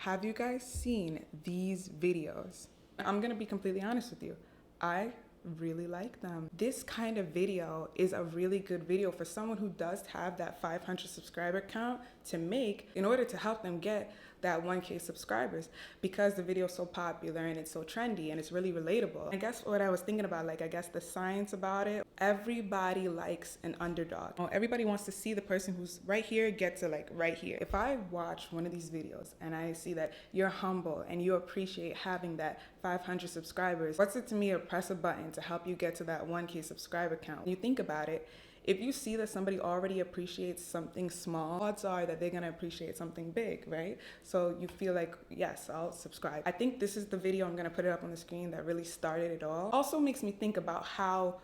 have you guys seen these videos? I'm gonna be completely honest with you. I really like them. This kind of video is a really good video for someone who does have that 500 subscriber count to make in order to help them get that 1K subscribers, because the video is so popular and it's so trendy and it's really relatable. I guess what I was thinking about, I guess the science about it, everybody likes an underdog. Everybody wants to see the person who's right here get to right here. If I watch one of these videos and I see that you're humble and you appreciate having that 500 subscribers, what's it to me to press a button to help you get to that 1K subscriber count? You think about it, if you see that somebody already appreciates something small, odds are that they're gonna appreciate something big, right? So you feel like, yes, I'll subscribe. I think this is the video, I'm gonna put it up on the screen, that really started it all. Also makes me think about how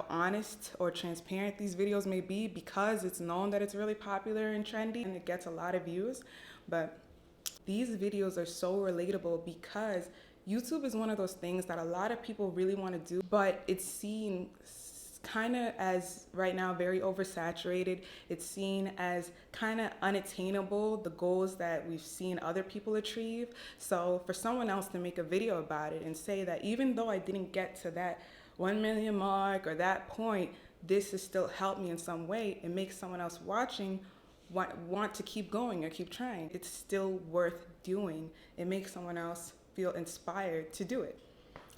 honest or transparent these videos may be, because it's known that it's really popular and trendy and it gets a lot of views. But these videos are so relatable because YouTube is one of those things that a lot of people really want to do, but it's seen kind of as right now very oversaturated. It's seen as kind of unattainable, the goals that we've seen other people achieve. So for someone else to make a video about it and say that even though I didn't get to that 1 million mark or that point, this has still helped me in some way, it makes someone else watching want to keep going or keep trying. It's still worth doing. It makes someone else feel inspired to do it.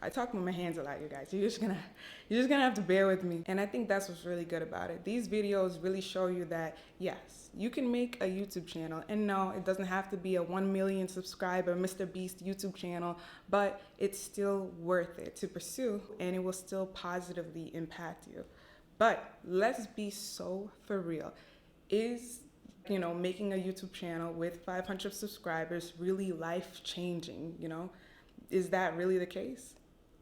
I talk with my hands a lot, you guys. You're just gonna have to bear with me. And I think that's what's really good about it. These videos really show you that, yes, you can make a YouTube channel. And no, it doesn't have to be a 1 million subscriber Mr. Beast YouTube channel, but it's still worth it to pursue and it will still positively impact you. But let's be so for real. Is making a YouTube channel with 500 subscribers really life-changing, Is that really the case?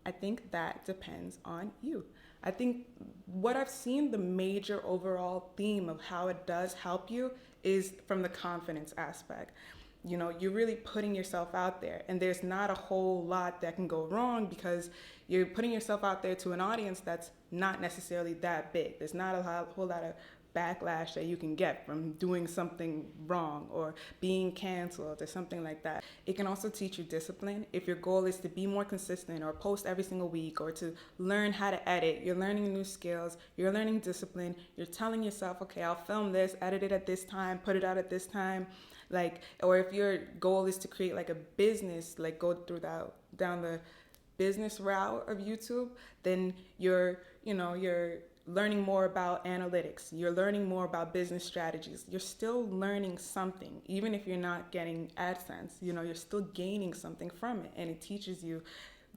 I think that depends on you. I think what I've seen, the major overall theme of how it does help you is from the confidence aspect. You're really putting yourself out there, and there's not a whole lot that can go wrong because you're putting yourself out there to an audience that's not necessarily that big. There's not a whole lot of backlash that you can get from doing something wrong or being canceled or something like that. It can also teach you discipline. If your goal is to be more consistent or post every single week or to learn how to edit, you're learning new skills, you're learning discipline, you're telling yourself, okay, I'll film this, edit it at this time, put it out at this time. Or if your goal is to create a business, go through down the business route of YouTube, then you're learning more about analytics. You're learning more about business strategies. You're still learning something, even if you're not getting AdSense. You're still gaining something from it, and it teaches you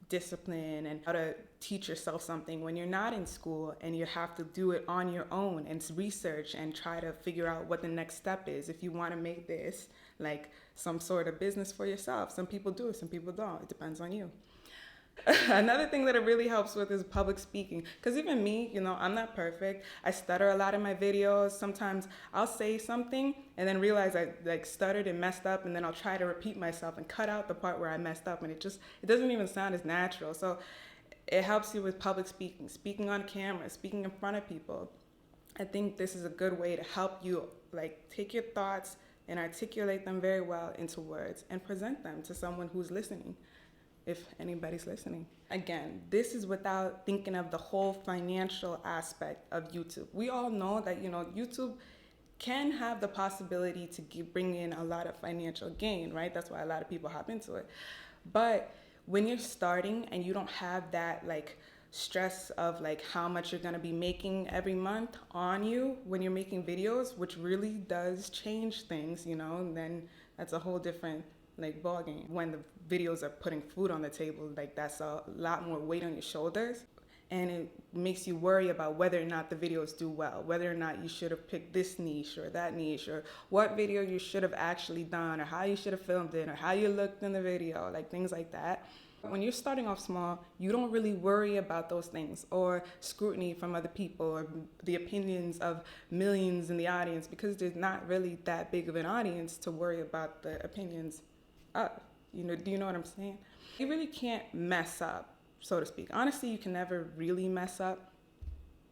discipline and how to teach yourself something when you're not in school and you have to do it on your own and research and try to figure out what the next step is if you want to make this some sort of business for yourself. Some people do, some people don't. It depends on you. Another thing that it really helps with is public speaking. Because even me, I'm not perfect. I stutter a lot in my videos. Sometimes I'll say something and then realize I stuttered and messed up, and then I'll try to repeat myself and cut out the part where I messed up, and it doesn't even sound as natural. So it helps you with public speaking, speaking on camera, speaking in front of people. I think this is a good way to help you take your thoughts and articulate them very well into words and present them to someone who's listening. If anybody's listening. Again, this is without thinking of the whole financial aspect of YouTube. We all know that, YouTube can have the possibility to bring in a lot of financial gain, right? That's why a lot of people hop into it. But when you're starting and you don't have that stress of how much you're gonna be making every month on you when you're making videos, which really does change things, then that's a whole different ball game. When the videos are putting food on the table, that's a lot more weight on your shoulders, and it makes you worry about whether or not the videos do well, whether or not you should have picked this niche or that niche, or what video you should have actually done, or how you should have filmed it, or how you looked in the video, things like that. When you're starting off small, you don't really worry about those things, or scrutiny from other people, or the opinions of millions in the audience, because there's not really that big of an audience to worry about the opinions of. Do you know what I'm saying? You really can't mess up, so to speak. Honestly, you can never really mess up.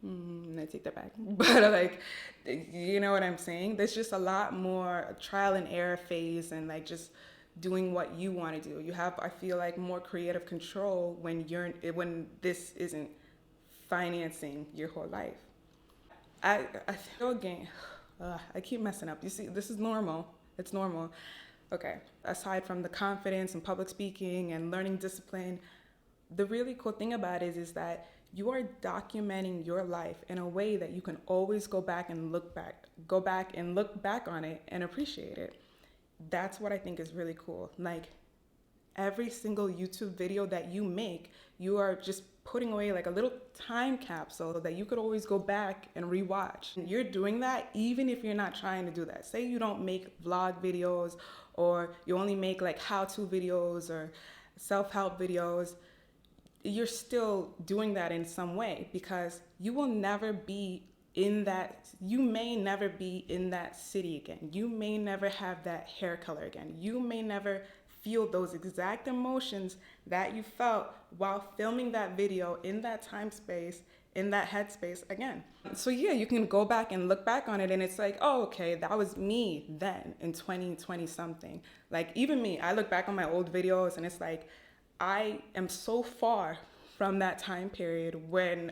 I take that back. But like, you know what I'm saying? There's just a lot more trial and error phase and like just doing what you want to do. You have, I feel like, more creative control when this isn't financing your whole life. I feel again, I keep messing up. You see, this is normal. It's normal. Okay. Aside from the confidence and public speaking and learning discipline, the really cool thing about it is that you are documenting your life in a way that you can always go back and look back on it and appreciate it. That's what I think is really cool. Like every single YouTube video that you make, you are just putting away like a little time capsule that you could always go back and rewatch. You're doing that even if you're not trying to do that. Say you don't make vlog videos or you only make like how-to videos or self-help videos. You're still doing that in some way because you will never be you may never be in that city again. You may never have that hair color again. You may never feel those exact emotions that you felt while filming that video in that time space, in that headspace again. So yeah, you can go back and look back on it and it's like, oh, okay, that was me then in 2020 something. Like even me, I look back on my old videos and it's like, I am so far from that time period when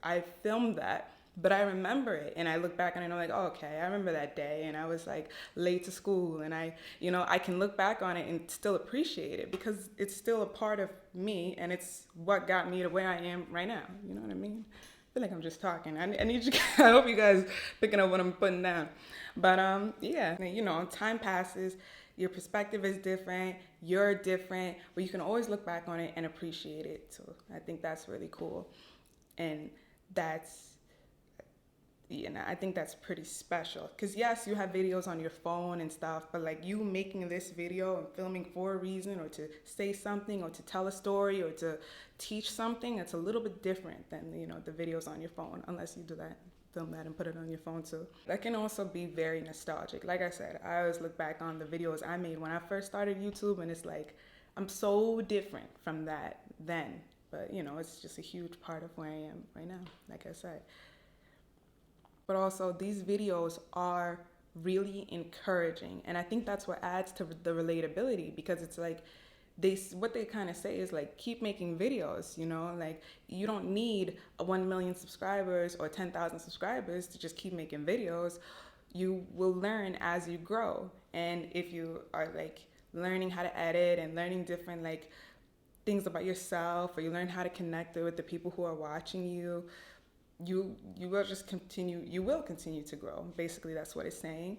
I filmed that, but I remember it and I look back and I'm like, oh, okay, I remember that day and I was like late to school and I can look back on it and still appreciate it because it's still a part of me and it's what got me to where I am right now. You know what I mean? I feel like I'm just talking. I need you guys, I hope you guys picking up what I'm putting down. But yeah, time passes. Your perspective is different, you're different, but you can always look back on it and appreciate it too. I think that's really cool. And I think that's pretty special. Because yes, you have videos on your phone and stuff, but like you making this video and filming for a reason or to say something or to tell a story or to teach something, it's a little bit different than, the videos on your phone, unless you do that. Film that and put it on your phone too. That can also be very nostalgic. Like I said, I always look back on the videos I made when I first started YouTube and it's like, I'm so different from that then. But it's just a huge part of where I am right now, like I said. But also these videos are really encouraging. And I think that's what adds to the relatability because it's like, what they kind of say is like, keep making videos, like you don't need 1 million subscribers or 10,000 subscribers to just keep making videos. You will learn as you grow. And if you are like learning how to edit and learning different like things about yourself, or you learn how to connect with the people who are watching you, you will continue to grow. Basically, that's what it's saying.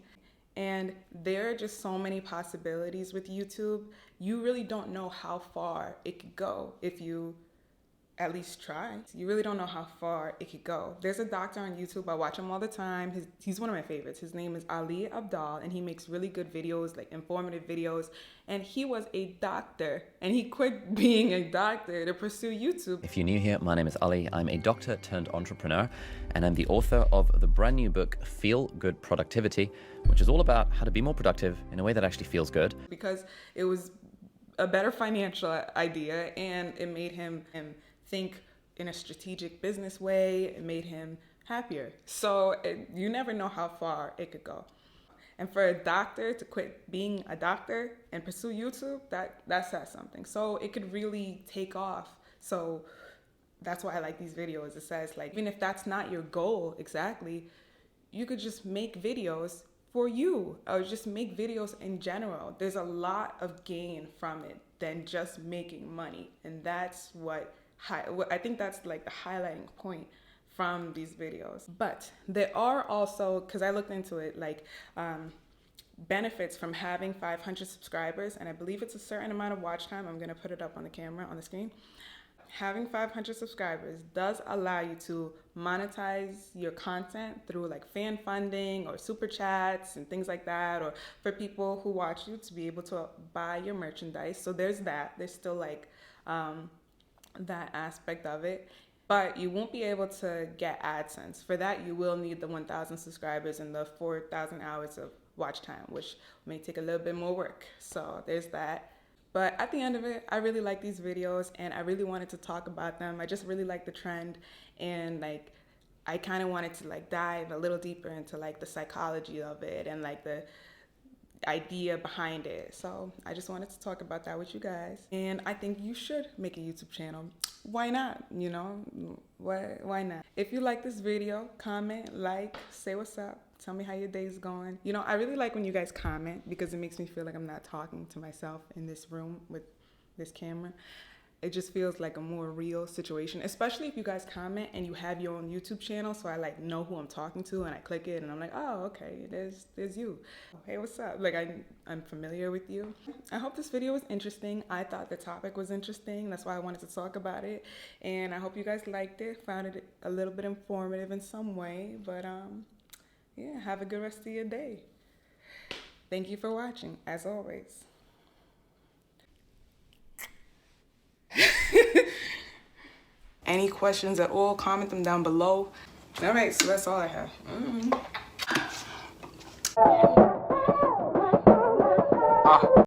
And there are just so many possibilities with YouTube. You really don't know how far it could go if you at least try. You really don't know how far it could go. There's a doctor on YouTube, I watch him all the time. He's one of my favorites. His name is Ali Abdal, and he makes really good videos, like informative videos. And he was a doctor, and he quit being a doctor to pursue YouTube. If you're new here, my name is Ali. I'm a doctor turned entrepreneur, and I'm the author of the brand new book, Feel Good Productivity, which is all about how to be more productive in a way that actually feels good. Because it was a better financial idea, and it made him think in a strategic business way. It made him happier. So you never know how far it could go. And for a doctor to quit being a doctor and pursue YouTube, that says something. So it could really take off. So that's why I like these videos. It says like, even if that's not your goal exactly, you could just make videos for you or just make videos in general. There's a lot of gain from it than just making money. And that's what I think that's like the highlighting point from these videos. But there are also, because I looked into it, like benefits from having 500 subscribers, and I believe it's a certain amount of watch time. I'm going to put it up on the camera, on the screen. Having 500 subscribers does allow you to monetize your content through like fan funding or super chats and things like that, or for people who watch you to be able to buy your merchandise. So there's that. There's still like that aspect of it, but you won't be able to get AdSense. For that, you will need the 1,000 subscribers and the 4,000 hours of watch time, which may take a little bit more work. So there's that. But at the end of it, I really like these videos and I really wanted to talk about them. I just really like the trend, and like I kind of wanted to like dive a little deeper into like the psychology of it and like the idea behind it. So I just wanted to talk about that with you guys. And I think you should make a YouTube channel. Why not? You know, why not? If you like this video, comment, like, say what's up. Tell me how your day's going. You know, I really like when you guys comment because it makes me feel like I'm not talking to myself in this room with this camera. It just feels like a more real situation, especially if you guys comment and you have your own YouTube channel. So I like know who I'm talking to and I click it and I'm like, oh, okay, there's you. Hey, what's up? Like I'm familiar with you. I hope this video was interesting. I thought the topic was interesting. That's why I wanted to talk about it. And I hope you guys liked it, found it a little bit informative in some way. But yeah, have a good rest of your day. Thank you for watching, as always. Any questions at all, comment them down below. All right, so that's all I have.